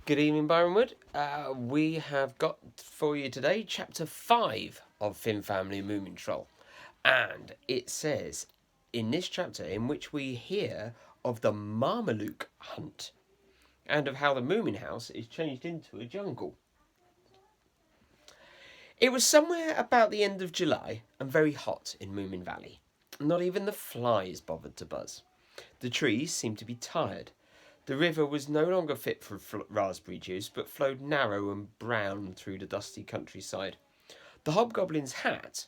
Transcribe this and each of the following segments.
Good evening, Byron Wood. We have got for you today chapter 5 of Finn Family Moomintroll. And it says in this chapter in which we hear of the Marmaluke hunt and of how the Moomin house is changed into a jungle. It was somewhere about the end of July and very hot in Moomin Valley. Not even the flies bothered to buzz. The trees seemed to be tired. The river was no longer fit for raspberry juice, but flowed narrow and brown through the dusty countryside. The hobgoblin's hat,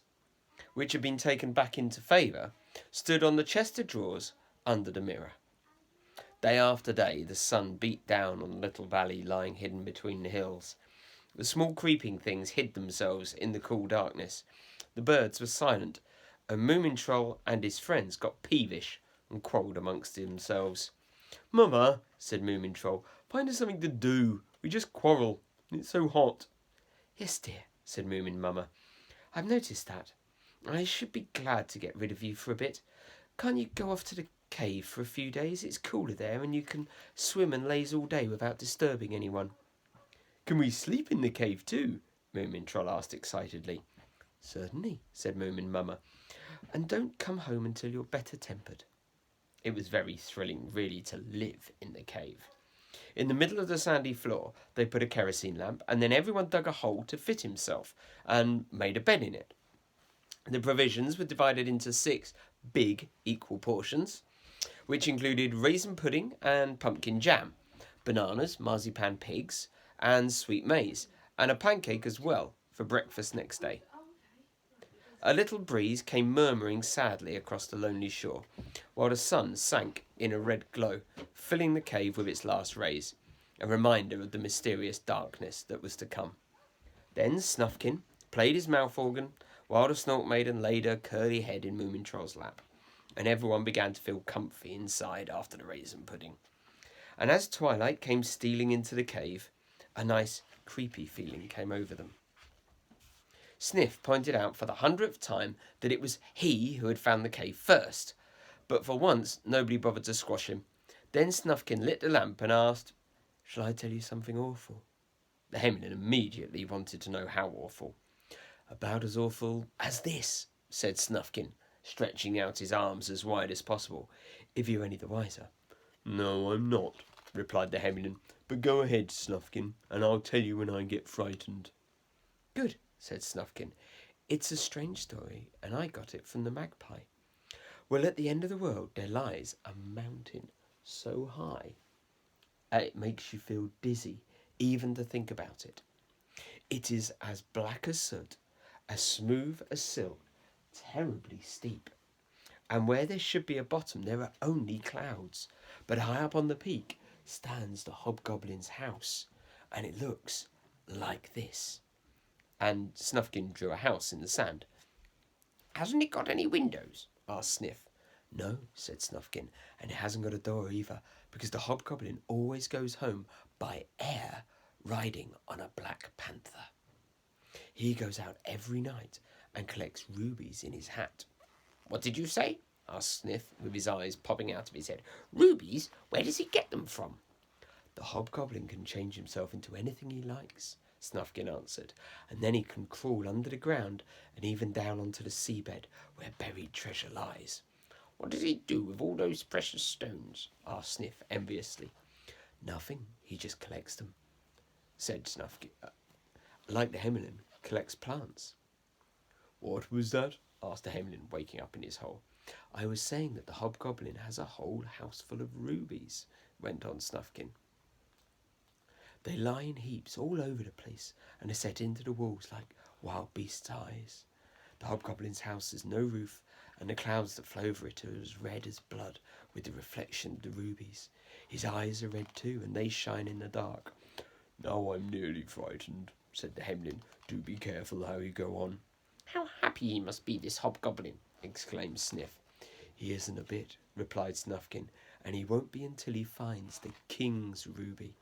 which had been taken back into favour, stood on the chest of drawers under the mirror. Day after day, the sun beat down on the little valley lying hidden between the hills. The small creeping things hid themselves in the cool darkness. The birds were silent, and Moomintroll and his friends got peevish and quarrelled amongst themselves. "Mother," said Moomintroll, "find us something to do. We just quarrel, and it's so hot." "Yes, dear," said Moomin "I've noticed that. I should be glad to get rid of you for a bit. Can't you go off to the cave for a few days? It's cooler there, and you can swim and laze all day without disturbing anyone." "Can we sleep in the cave too?" Moomintroll asked excitedly. "Certainly," said Moomin "and don't come home until you're better tempered." It was very thrilling, really, to live in the cave. In the middle of the sandy floor, they put a kerosene lamp, and then everyone dug a hole to fit himself and made a bed in it. The provisions were divided into 6 big, equal portions, which included raisin pudding and pumpkin jam, bananas, marzipan pigs, and sweet maize, and a pancake as well for breakfast next day. A little breeze came murmuring sadly across the lonely shore, while the sun sank in a red glow, filling the cave with its last rays, a reminder of the mysterious darkness that was to come. Then Snufkin played his mouth organ, while the Snork Maiden laid her curly head in Moomintroll's lap, and everyone began to feel comfy inside after the raisin pudding. And as twilight came stealing into the cave, a nice, creepy feeling came over them. Sniff pointed out for the 100th time that it was he who had found the cave first, but for once nobody bothered to squash him. Then Snufkin lit the lamp and asked, "Shall I tell you something awful?" The Hemlin immediately wanted to know how awful. "About as awful as this," said Snufkin, stretching out his arms as wide as possible, "if you're any the wiser." "No, I'm not," replied the Hemlin, "but go ahead, Snufkin, and I'll tell you when I get frightened." "Good," said Snufkin. "It's a strange story, and I got it from the magpie. Well, at the end of the world there lies a mountain so high it makes you feel dizzy even to think about it. It is as black as soot, as smooth as silk, terribly steep. And where there should be a bottom there are only clouds. But high up on the peak stands the hobgoblin's house, and it looks like this." And Snufkin drew a house in the sand. "Hasn't it got any windows?" asked Sniff. "No," said Snufkin, "and it hasn't got a door either, because the hobgoblin always goes home by air, riding on a black panther. He goes out every night and collects rubies in his hat." "What did you say?" asked Sniff, with his eyes popping out of his head. "Rubies? Where does he get them from?" "The hobgoblin can change himself into anything he likes," Snufkin answered, "and then he can crawl under the ground and even down onto the seabed where buried treasure lies." "What does he do with all those precious stones?" asked Sniff enviously. "Nothing, he just collects them," said Snufkin, "like the Hemlin collects plants." "What was that?" asked the Hemlin, waking up in his hole. "I was saying that the hobgoblin has a whole house full of rubies," went on Snufkin. "They lie in heaps all over the place and are set into the walls like wild beasts' eyes. The hobgoblin's house has no roof, and the clouds that flow over it are as red as blood with the reflection of the rubies. His eyes are red too, and they shine in the dark." "Now I'm nearly frightened," said the Hemlin. "Do be careful how you go on." "How happy he must be, this hobgoblin!" exclaimed Sniff. "He isn't a bit," replied Snufkin, "and he won't be until he finds the king's ruby.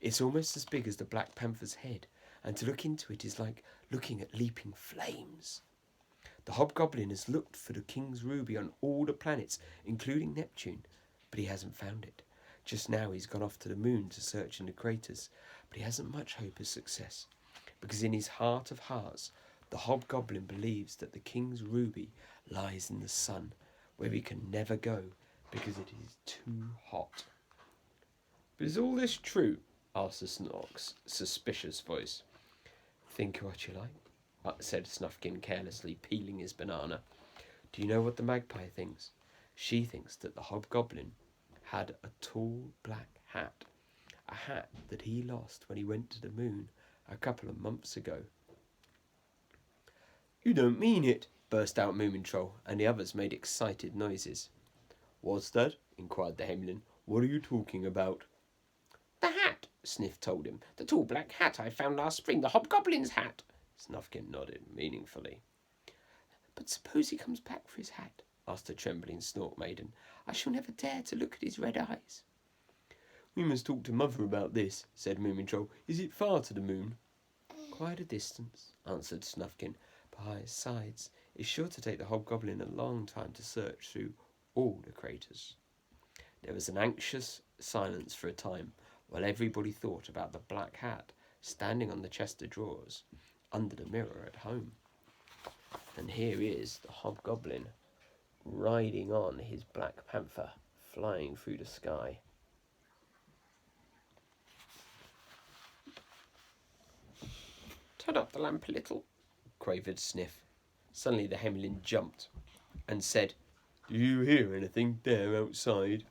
It's almost as big as the Black Panther's head, and to look into it is like looking at leaping flames. The hobgoblin has looked for the king's ruby on all the planets, including Neptune, but he hasn't found it. Just now he's gone off to the moon to search in the craters, but he hasn't much hope of success, because in his heart of hearts the hobgoblin believes that the king's ruby lies in the sun, where he can never go because it is too hot. But is all this true? Asked the Snork's suspicious voice. Think what you like, said Snufkin carelessly, peeling his banana. Do you know what the magpie thinks? She thinks that the hobgoblin had a tall black hat, a hat that he lost when he went to the moon a couple of months ago. You don't mean it, burst out Moomintroll, and the others made excited noises. What's that? Inquired the Hemlin. What are you talking about? The hat, Sniff told him. The tall black hat I found last spring, the hobgoblin's hat. Snufkin nodded meaningfully. But suppose he comes back for his hat? Asked the trembling Snork Maiden. I shall never dare to look at his red eyes. We must talk to Mother about this, said Moomintroll. Is it far to the moon? Quite a distance, answered Snufkin. Besides, it's sure to take the hobgoblin a long time to search through all the craters. There was an anxious silence for a time, while everybody thought about the black hat standing on the chest of drawers under the mirror at home. And here is the hobgoblin riding on his black panther, flying through the sky. Turn up the lamp a little, quavered Sniff. Suddenly the Hemlin jumped and said, Do you hear anything there outside?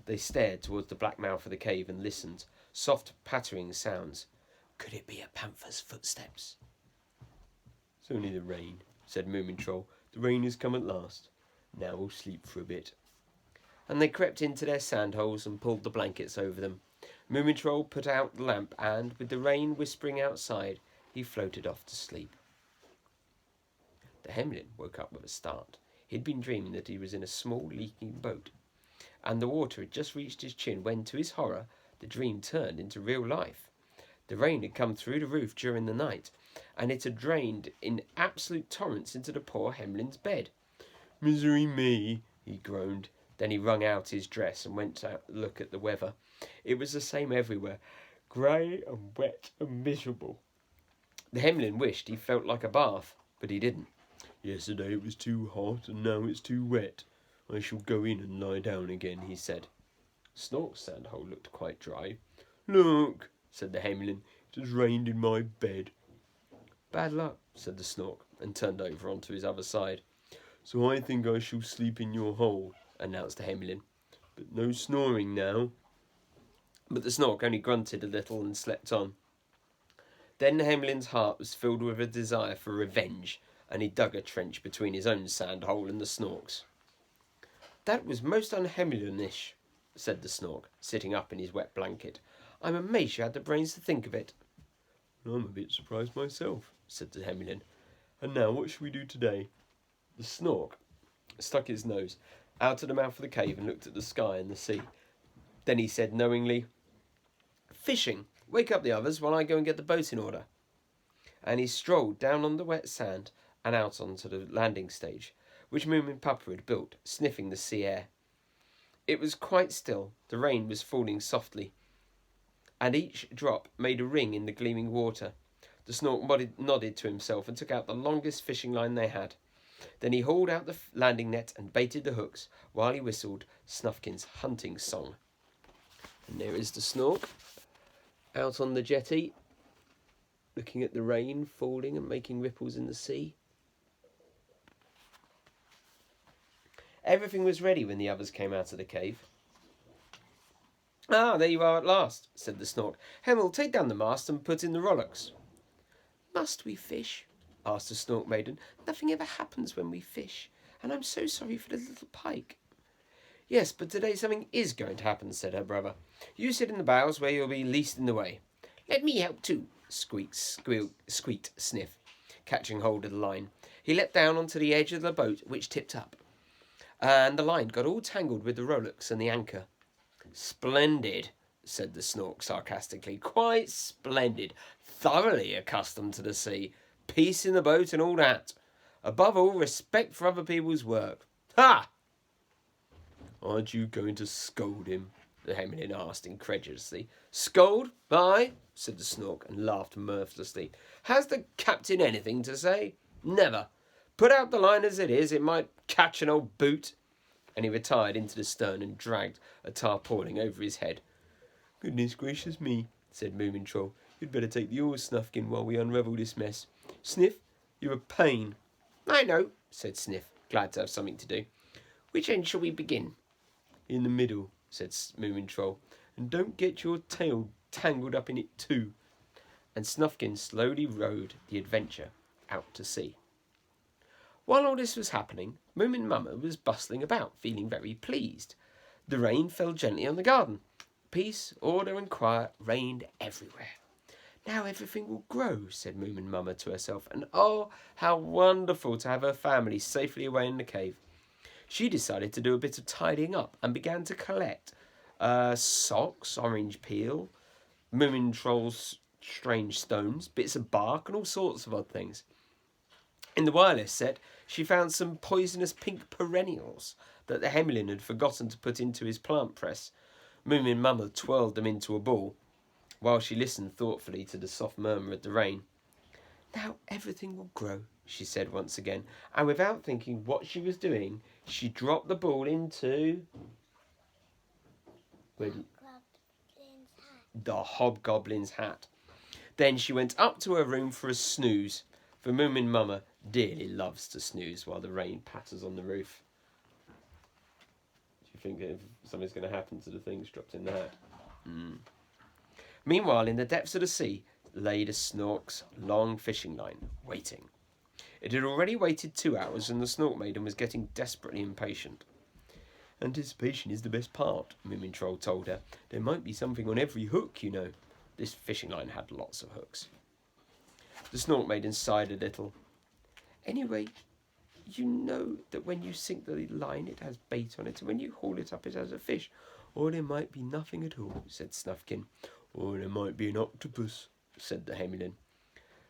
They stared towards the black mouth of the cave and listened. Soft pattering sounds. Could it be a panther's footsteps? It's only the rain, said Moomintroll. The rain has come at last. Now we'll sleep for a bit. And they crept into their sandholes and pulled the blankets over them. Moomintroll put out the lamp and, with the rain whispering outside, he floated off to sleep. The Hemlin woke up with a start. He'd been dreaming that he was in a small leaking boat, and the water had just reached his chin when, to his horror, the dream turned into real life. The rain had come through the roof during the night, and it had drained in absolute torrents into the poor Hemlin's bed. Misery me, he groaned. Then he wrung out his dress and went to look at the weather. It was the same everywhere, grey and wet and miserable. The Hemlin wished he felt like a bath, but he didn't. Yesterday it was too hot, and now it's too wet. I shall go in and lie down again, he said. Snork's sandhole looked quite dry. Look, said the Hemlin, it has rained in my bed. Bad luck, said the Snork, and turned over onto his other side. So I think I shall sleep in your hole, announced the Hemlin. But no snoring now. But the Snork only grunted a little and slept on. Then the Hemlin's heart was filled with a desire for revenge, and he dug a trench between his own sandhole and the Snork's. That was most unHemlinish, said the Snork, sitting up in his wet blanket. I'm amazed you had the brains to think of it. I'm a bit surprised myself, said the Hemlin. And now what shall we do today? The Snork stuck his nose out of the mouth of the cave and looked at the sky and the sea. Then he said knowingly, Fishing. Wake up the others while I go and get the boat in order. And he strolled down on the wet sand and out onto the landing stage, which Moomin Papa had built, sniffing the sea air. It was quite still. The rain was falling softly, and each drop made a ring in the gleaming water. The Snork nodded to himself and took out the longest fishing line they had. Then he hauled out the landing net and baited the hooks while he whistled Snufkin's hunting song. And there is the Snork, out on the jetty, looking at the rain falling and making ripples in the sea. Everything was ready when the others came out of the cave. Ah, there you are at last, said the Snork. Hemel, take down the mast and put in the rowlocks. Must we fish? Asked the Snork Maiden. Nothing ever happens when we fish, and I'm so sorry for the little pike. Yes, but today something is going to happen, said her brother. You sit in the bows where you'll be least in the way. Let me help too, squeaked Sniff, catching hold of the line. He leapt down onto the edge of the boat, which tipped up, and the line got all tangled with the rowlocks and the anchor. Splendid, said the Snork sarcastically. Quite splendid. Thoroughly accustomed to the sea. Peace in the boat and all that. Above all, respect for other people's work. Ha! Aren't you going to scold him? the Hemlin asked incredulously. Scold? Aye, said the Snork, and laughed mirthlessly. Has the captain anything to say? Never. Put out the line as it is, it might catch an old boot. And he retired into the stern and dragged a tarpaulin over his head. Goodness gracious me, said Moomintroll. You'd better take the oars, Snufkin, while we unravel this mess. Sniff, you're a pain. I know, said Sniff, glad to have something to do. Which end shall we begin? In the middle, said Moomintroll, and don't get your tail tangled up in it too. And Snufkin slowly rowed the adventure out to sea. While all this was happening, Moomin Mama was bustling about, feeling very pleased. The rain fell gently on the garden. Peace, order and quiet reigned everywhere. Now everything will grow, said Moomin Mama to herself, and oh, how wonderful to have her family safely away in the cave. She decided to do a bit of tidying up and began to collect socks, orange peel, Moomintroll's strange stones, bits of bark, and all sorts of odd things. In the wireless set, she found some poisonous pink perennials that the Hemlin had forgotten to put into his plant press. Moomin Mama twirled them into a ball, while she listened thoughtfully to the soft murmur of the rain. Now everything will grow, she said once again, and without thinking what she was doing, she dropped the ball into the hobgoblin's hat. Then she went up to her room for a snooze, for Moomin Mama dearly loves to snooze while the rain patters on the roof. Do you think if something's going to happen to the things dropped in the hat? Meanwhile, in the depths of the sea lay the Snork's long fishing line, waiting. It had already waited 2 hours, and the Snork Maiden was getting desperately impatient. Anticipation is the best part, Moomintroll told her. There might be something on every hook, you know. This fishing line had lots of hooks. The Snork Maiden sighed a little. Anyway, you know that when you sink the line, it has bait on it, and when you haul it up, it has a fish. Or there might be nothing at all, said Snufkin. Or there might be an octopus, said the Hemlin.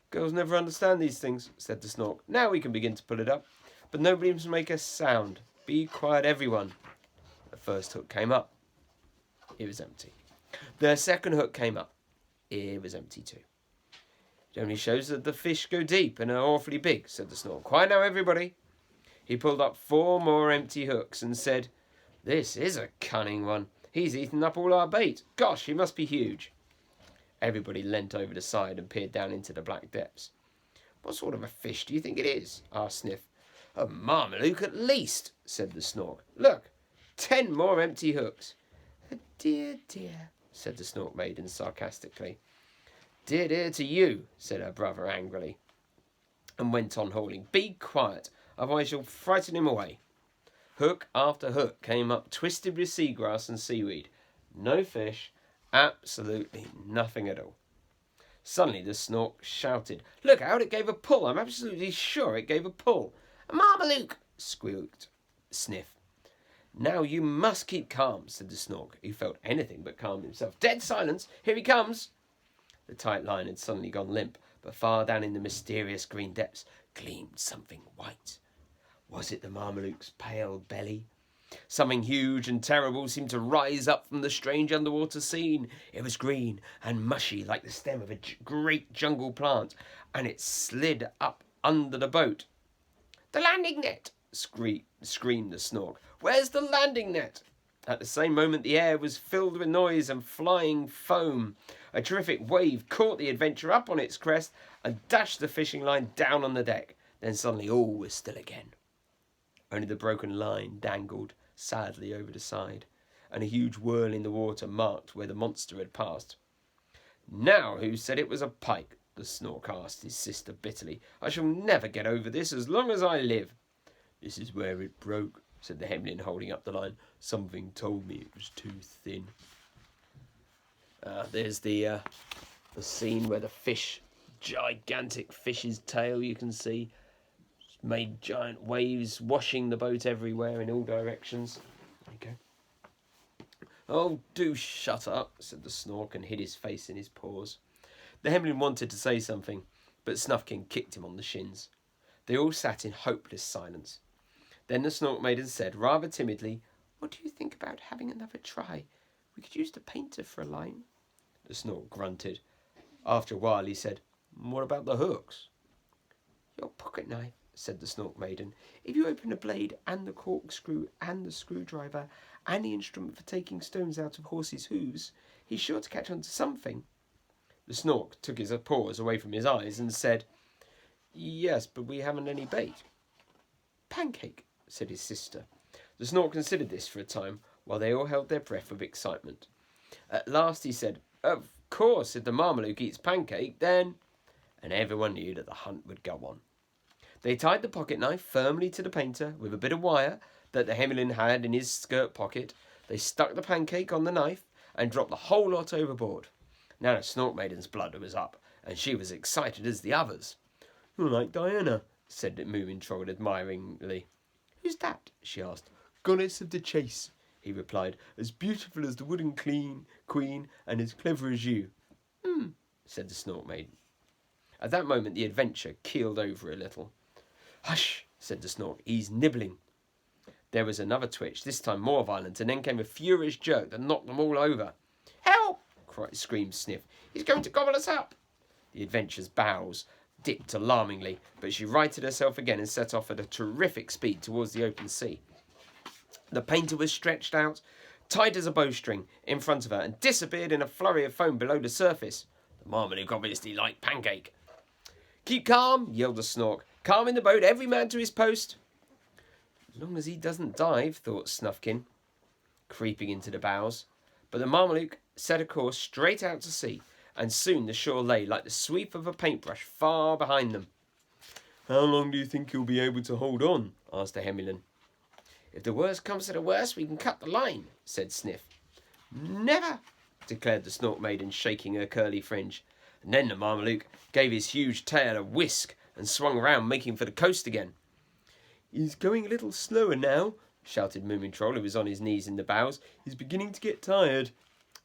Girls never understand these things, said the Snork. Now we can begin to pull it up. But nobody must make a sound. Be quiet, everyone. The first hook came up. It was empty. The second hook came up. It was empty too. It only shows that the fish go deep and are awfully big, said the Snork. Quiet now, everybody. He pulled up 4 more empty hooks and said, This is a cunning one. He's eaten up all our bait. Gosh, he must be huge. Everybody leant over the side and peered down into the black depths. What sort of a fish do you think it is? Asked Sniff. A marmalook at least, said the Snork. Look, 10 more empty hooks. Dear, dear, said the Snork Maiden sarcastically. Dear, dear to you, said her brother angrily, and went on hauling. Be quiet, otherwise you'll frighten him away. Hook after hook came up, twisted with seagrass and seaweed. No fish, absolutely nothing at all. Suddenly the Snork shouted, Look out, it gave a pull. I'm absolutely sure it gave a pull. A marmalook, squeaked Sniff. Now you must keep calm, said the Snork, who felt anything but calm himself. Dead silence, here he comes. The tight line had suddenly gone limp, but far down in the mysterious green depths gleamed something white. Was it the Marmalook's pale belly? Something huge and terrible seemed to rise up from the strange underwater scene. It was green and mushy like the stem of a great jungle plant, and it slid up under the boat. The landing net! Screamed the Snork. Where's the landing net? At the same moment the air was filled with noise and flying foam. A terrific wave caught the adventurer up on its crest and dashed the fishing line down on the deck. Then suddenly all was still again. Only the broken line dangled sadly over the side, and a huge whirl in the water marked where the monster had passed. Now who said it was a pike? The Snork asked his sister bitterly. I shall never get over this as long as I live. This is where it broke, said the Hemlin, holding up the line. Something told me it was too thin. There's the scene where the fish, gigantic fish's tail, you can see, made giant waves, washing the boat everywhere in all directions. There you go. Oh, do shut up, said the Snork, and hid his face in his paws. The Hemlin wanted to say something, but Snufkin kicked him on the shins. They all sat in hopeless silence. Then the Snork Maiden said, rather timidly, What do you think about having another try? We could use the painter for a line. The Snork grunted. After a while he said, what about the hooks? Your pocket knife, said the Snork Maiden. If you open the blade and the corkscrew and the screwdriver and the instrument for taking stones out of horses' hooves, he's sure to catch on to something. The Snork took his paws away from his eyes and said, yes, but we haven't any bait. Pancake, said his sister. The Snork considered this for a time, while they all held their breath with excitement. At last he said, of course, if the Marmaluke eats Pancake, then... And everyone knew that the hunt would go on. They tied the pocket knife firmly to the painter with a bit of wire that the Hemmelin had in his skirt pocket. They stuck the Pancake on the knife and dropped the whole lot overboard. Now the Snork Maiden's blood was up, and she was excited as the others. You're like Diana, said the Moomintroll admiringly. Who's that? She asked. Goddess of the chase, he replied, as beautiful as the wooden queen and as clever as you. Said the Snork Maiden. At that moment the adventure keeled over a little. Hush, said the Snork, he's nibbling. There was another twitch, this time more violent, and then came a furious jerk that knocked them all over. Help! Screamed Sniff. He's going to gobble us up. The adventure's bows dipped alarmingly, but she righted herself again and set off at a terrific speed towards the open sea. The painter was stretched out, tight as a bowstring, in front of her, and disappeared in a flurry of foam below the surface. The Marmaluke obviously liked Pancake. Keep calm, yelled the Snork. Calm in the boat, every man to his post. As long as he doesn't dive, thought Snufkin, creeping into the bows. But the Marmaluke set a course straight out to sea, and soon the shore lay like the sweep of a paintbrush far behind them. How long do you think you'll be able to hold on? Asked the Hemmelin. If the worst comes to the worst, we can cut the line, said Sniff. Never, declared the Snork Maiden, shaking her curly fringe. And then the Marmaluke gave his huge tail a whisk and swung round, making for the coast again. He's going a little slower now, shouted Moomintroll, who was on his knees in the bows. He's beginning to get tired.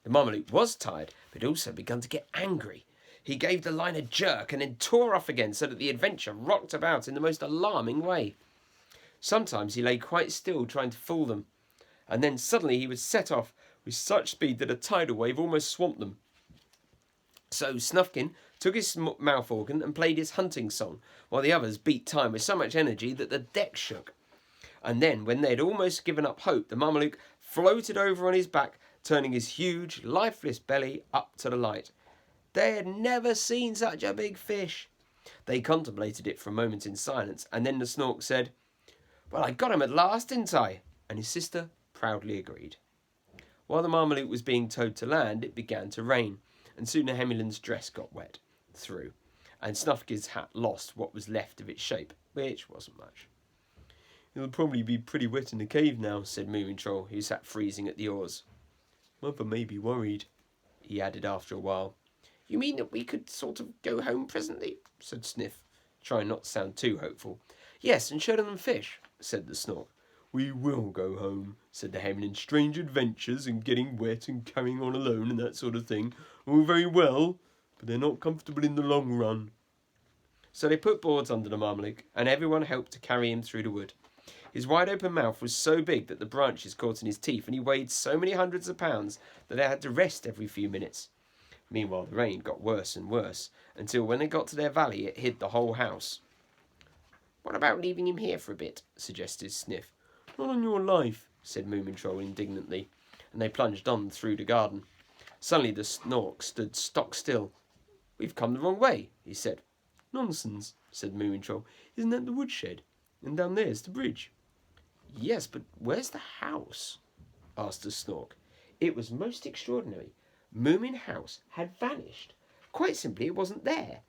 The Marmaluke was tired, but also begun to get angry. He gave the line a jerk and then tore off again so that the adventure rocked about in the most alarming way. Sometimes he lay quite still trying to fool them, and then suddenly he would set off with such speed that a tidal wave almost swamped them. So Snufkin took his mouth organ and played his hunting song, while the others beat time with so much energy that the deck shook. And then, when they had almost given up hope, the Marmaluke floated over on his back, turning his huge, lifeless belly up to the light. They had never seen such a big fish. They contemplated it for a moment in silence, and then the Snork said, Well, I got him at last, didn't I? And his sister proudly agreed. While the Marmaluke was being towed to land, it began to rain, and soon the Hemmelin's dress got wet through, and Snufkin's hat lost what was left of its shape, which wasn't much. It'll probably be pretty wet in the cave now, said Moomintroll, who sat freezing at the oars. Mother may be worried, he added after a while. You mean that we could sort of go home presently? Said Sniff, trying not to sound too hopeful. Yes, and show them fish, said the Snork. We will go home, said the Hemmelin. Strange adventures and getting wet and carrying on alone and that sort of thing. All very well, but they're not comfortable in the long run. So they put boards under the Marmaluke, and everyone helped to carry him through the wood. His wide-open mouth was so big that the branches caught in his teeth, and he weighed so many hundreds of pounds that they had to rest every few minutes. Meanwhile, the rain got worse and worse, until when they got to their valley, it hid the whole house. What about leaving him here for a bit? Suggested Sniff. Not on your life, said Moomintroll indignantly, and they plunged on through the garden. Suddenly the Snork stood stock still. We've come the wrong way, he said. Nonsense, said Moomintroll. Isn't that the woodshed? And down there's the bridge. Yes, but where's the house? Asked the Snork. It was most extraordinary. Moomin House had vanished. Quite simply, it wasn't there.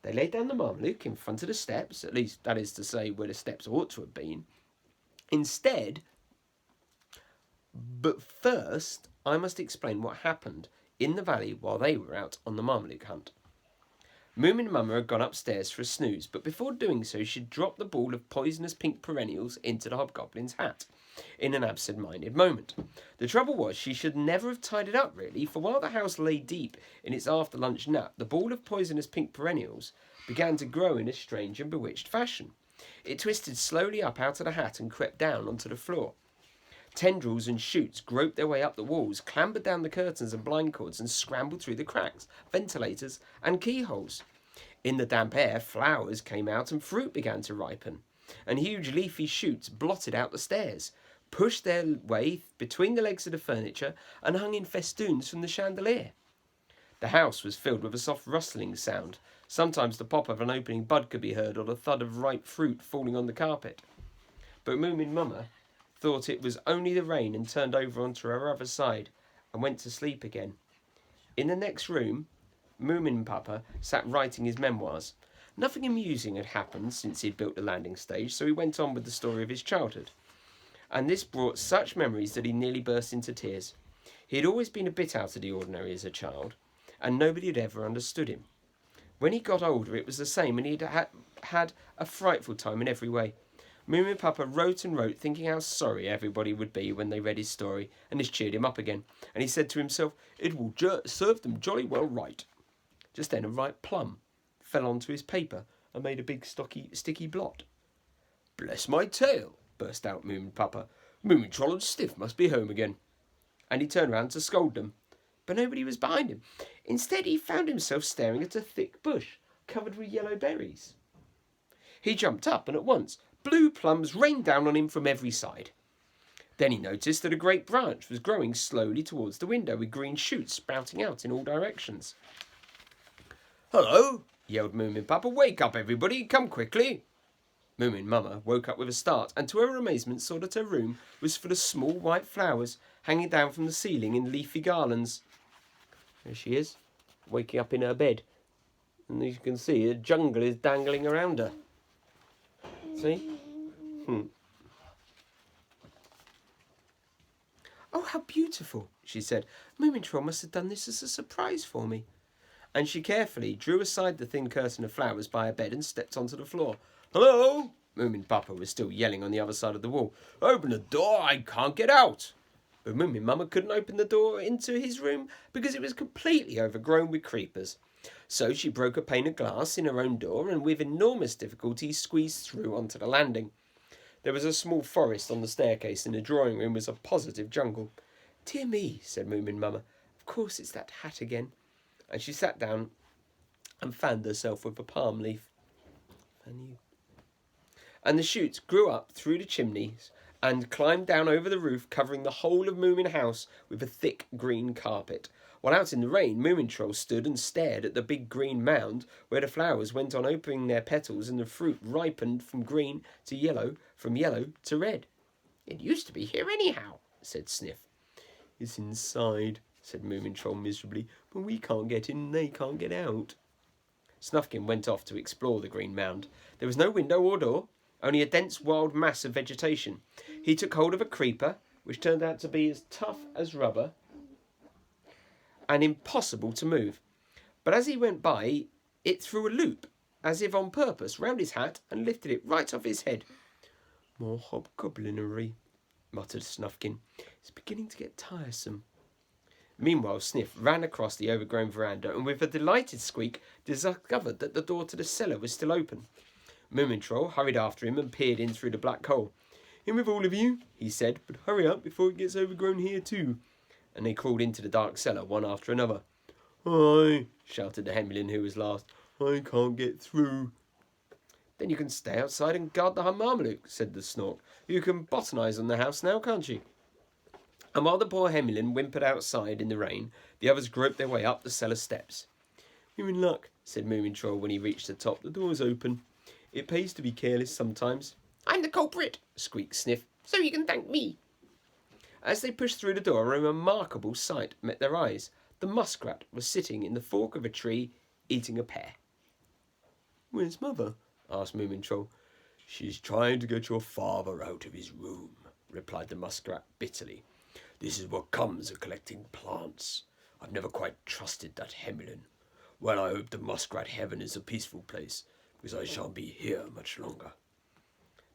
They laid down the Marmaluke in front of the steps, at least that is to say where the steps ought to have been. Instead, but first, I must explain what happened in the valley while they were out on the Marmaluke hunt. Moomin Mama had gone upstairs for a snooze, but before doing so she'd dropped the ball of poisonous pink perennials into the Hobgoblin's hat in an absent-minded moment. The trouble was she should never have tied it up, really, for while the house lay deep in its after-lunch nap, the ball of poisonous pink perennials began to grow in a strange and bewitched fashion. It twisted slowly up out of the hat and crept down onto the floor. Tendrils and shoots groped their way up the walls, clambered down the curtains and blind cords, and scrambled through the cracks, ventilators, and keyholes. In the damp air, flowers came out and fruit began to ripen, and huge leafy shoots blotted out the stairs, pushed their way between the legs of the furniture, and hung in festoons from the chandelier. The house was filled with a soft rustling sound. Sometimes the pop of an opening bud could be heard, or the thud of ripe fruit falling on the carpet. But Moomin Mama thought it was only the rain and turned over onto her other side and went to sleep again. In the next room, Moomin Papa sat writing his memoirs. Nothing amusing had happened since he'd built the landing stage, so he went on with the story of his childhood. And this brought such memories that he nearly burst into tears. He had always been a bit out of the ordinary as a child, and nobody had ever understood him. When he got older, it was the same, and he'd had a frightful time in every way. Moomin Papa wrote and wrote, thinking how sorry everybody would be when they read his story, and this cheered him up again. And he said to himself, "It will serve them jolly well right." Just then a ripe plum fell onto his paper and made a big sticky blot. "Bless my tail," burst out Moomin Papa. "Moomintroll and Stiff must be home again." And he turned round to scold them, but nobody was behind him. Instead, he found himself staring at a thick bush covered with yellow berries. He jumped up, and at once blue plums rained down on him from every side. Then he noticed that a great branch was growing slowly towards the window, with green shoots sprouting out in all directions. "Hello!" yelled Moomin Papa. "Wake up, everybody! Come quickly!" Moomin Mama woke up with a start, and to her amazement saw that her room was full of small white flowers hanging down from the ceiling in leafy garlands. There she is, waking up in her bed. And as you can see, a jungle is dangling around her. See? "Oh, how beautiful," she said. "Moomintroll must have done this as a surprise for me." And she carefully drew aside the thin curtain of flowers by her bed and stepped onto the floor. "Hello!" Moomin Papa was still yelling on the other side of the wall. "Open the door, I can't get out." But Moomin Mama couldn't open the door into his room because it was completely overgrown with creepers. So she broke a pane of glass in her own door and with enormous difficulty squeezed through onto the landing. There was a small forest on the staircase, and the drawing room was a positive jungle. "Dear me," said Moomin Mama, "of course it's that hat again." And she sat down and fanned herself with a palm leaf. And the shoots grew up through the chimneys and climbed down over the roof, covering the whole of Moomin House with a thick green carpet. While out in the rain, Moomintroll stood and stared at the big green mound where the flowers went on opening their petals and the fruit ripened from green to yellow, from yellow to red. "It used to be here anyhow," said Sniff. "It's inside," said Moomintroll miserably, "but we can't get in and they can't get out." Snufkin went off to explore the green mound. There was no window or door, only a dense wild mass of vegetation. He took hold of a creeper, which turned out to be as tough as rubber and impossible to move. But as he went by, it threw a loop, as if on purpose, round his hat and lifted it right off his head. "More hobgoblinery," muttered Snufkin. "It's beginning to get tiresome." Meanwhile, Sniff ran across the overgrown veranda and with a delighted squeak discovered that the door to the cellar was still open. Moomintroll hurried after him and peered in through the black hole. "In with all of you," he said, "but hurry up before it gets overgrown here too." And they crawled into the dark cellar, one after another. "Hi," shouted the Hemlin, who was last. "I can't get through." "Then you can stay outside and guard the Marmaluke," said the Snork. "You can botanise on the house now, can't you?" And while the poor Hemlin whimpered outside in the rain, the others groped their way up the cellar steps. "You're in luck," said Moomintroll when he reached the top. "The door's open. It pays to be careless sometimes." "I'm the culprit," squeaked Sniff, "so you can thank me." As they pushed through the door, a remarkable sight met their eyes. The muskrat was sitting in the fork of a tree, eating a pear. "Where's Mother?" asked Moomintroll. "She's trying to get your father out of his room," replied the muskrat bitterly. "This is what comes of collecting plants. I've never quite trusted that Hemlin. Well, I hope the muskrat heaven is a peaceful place, because I shan't be here much longer."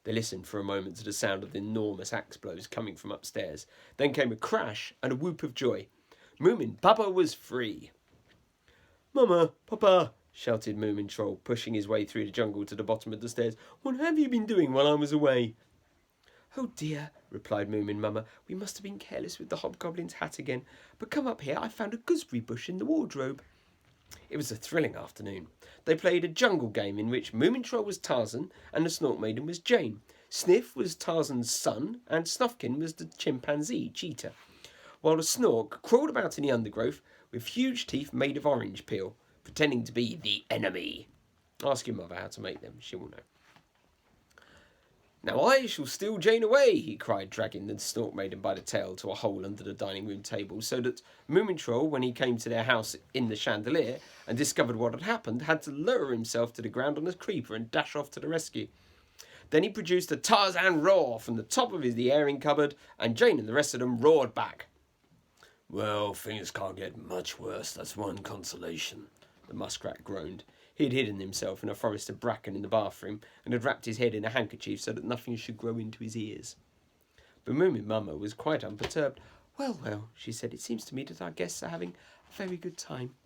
They listened for a moment to the sound of the enormous axe blows coming from upstairs. Then came a crash and a whoop of joy. Moomin Papa was free. "Mama, Papa," shouted Moomintroll, pushing his way through the jungle to the bottom of the stairs. "What have you been doing while I was away?" "Oh dear," replied Moomin Mama. "We must have been careless with the hobgoblin's hat again. But come up here, I found a gooseberry bush in the wardrobe." It was a thrilling afternoon. They played a jungle game in which Moomintroll was Tarzan and the Snork Maiden was Jane. Sniff was Tarzan's son and Snufkin was the chimpanzee, Cheetah, while the Snork crawled about in the undergrowth with huge teeth made of orange peel, pretending to be the enemy. Ask your mother how to make them, she will know. "Now I shall steal Jane away," he cried, dragging the Snork Maiden by the tail to a hole under the dining room table, so that Moomintroll, when he came to their house in the chandelier and discovered what had happened, had to lower himself to the ground on a creeper and dash off to the rescue. Then he produced a Tarzan roar from the top of the airing cupboard, and Jane and the rest of them roared back. "Well, things can't get much worse, that's one consolation," the muskrat groaned. He had hidden himself in a forest of bracken in the bathroom and had wrapped his head in a handkerchief so that nothing should grow into his ears. But Moomin Mama was quite unperturbed. Well, well," she said, "it seems to me that our guests are having a very good time."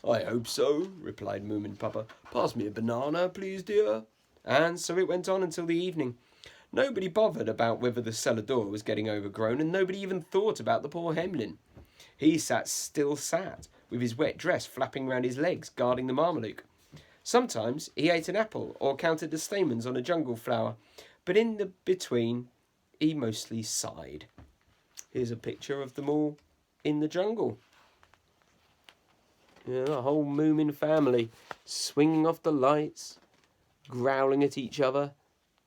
"I hope so," replied Moomin Papa. "Pass me a banana, please, dear." And so it went on until the evening. Nobody bothered about whether the cellar door was getting overgrown, and nobody even thought about the poor Hemlin. He sat, with his wet dress flapping round his legs, guarding the Marmaluke. Sometimes he ate an apple or counted the stamens on a jungle flower, but in the between, he mostly sighed. Here's a picture of them all in the jungle. Yeah, the whole Moomin family, swinging off the lights, growling at each other,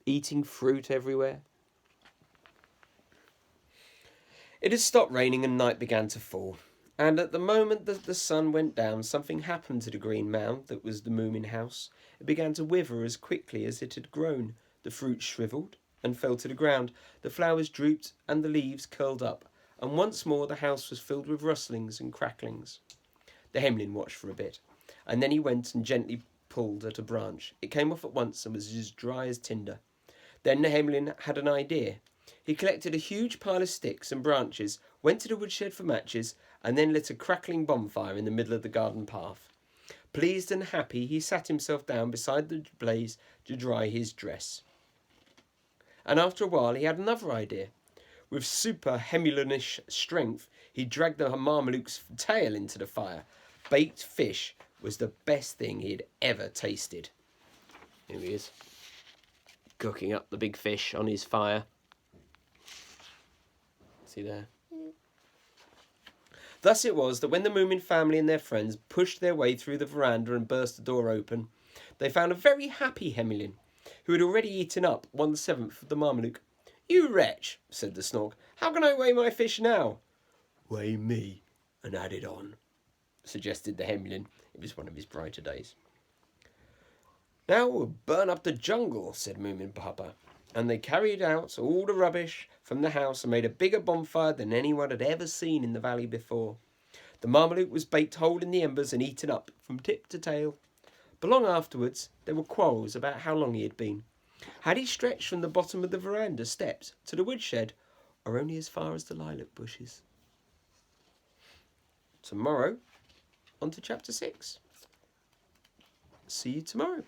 eating fruit everywhere. It had stopped raining and night began to fall. And at the moment that the sun went down, something happened to the green mound that was the Moomin house. It began to wither as quickly as it had grown. The fruit shriveled and fell to the ground. The flowers drooped and the leaves curled up. And once more the house was filled with rustlings and cracklings. The Hemlin watched for a bit, and then he went and gently pulled at a branch. It came off at once and was as dry as tinder. Then the Hemlin had an idea. He collected a huge pile of sticks and branches, went to the woodshed for matches, and then lit a crackling bonfire in the middle of the garden path. Pleased and happy, he sat himself down beside the blaze to dry his dress. And after a while he had another idea. With super Hemlinish strength, he dragged the Marmaluke's tail into the fire. Baked fish was the best thing he had ever tasted. Here he is, cooking up the big fish on his fire. See there? Thus it was that when the Moomin family and their friends pushed their way through the veranda and burst the door open, they found a very happy Hemlin, who had already eaten up 1/7 of the Marmaluke. "You wretch," said the Snork, "how can I weigh my fish now?" "Weigh me and add it on," suggested the Hemlin. It was one of his brighter days. "Now we'll burn up the jungle," said Moomin Papa. And they carried out all the rubbish from the house and made a bigger bonfire than anyone had ever seen in the valley before. The Marmaluke was baked whole in the embers and eaten up from tip to tail. But long afterwards there were quarrels about how long he had been. Had he stretched from the bottom of the veranda steps to the woodshed, or only as far as the lilac bushes? Tomorrow, on to chapter 6. See you tomorrow.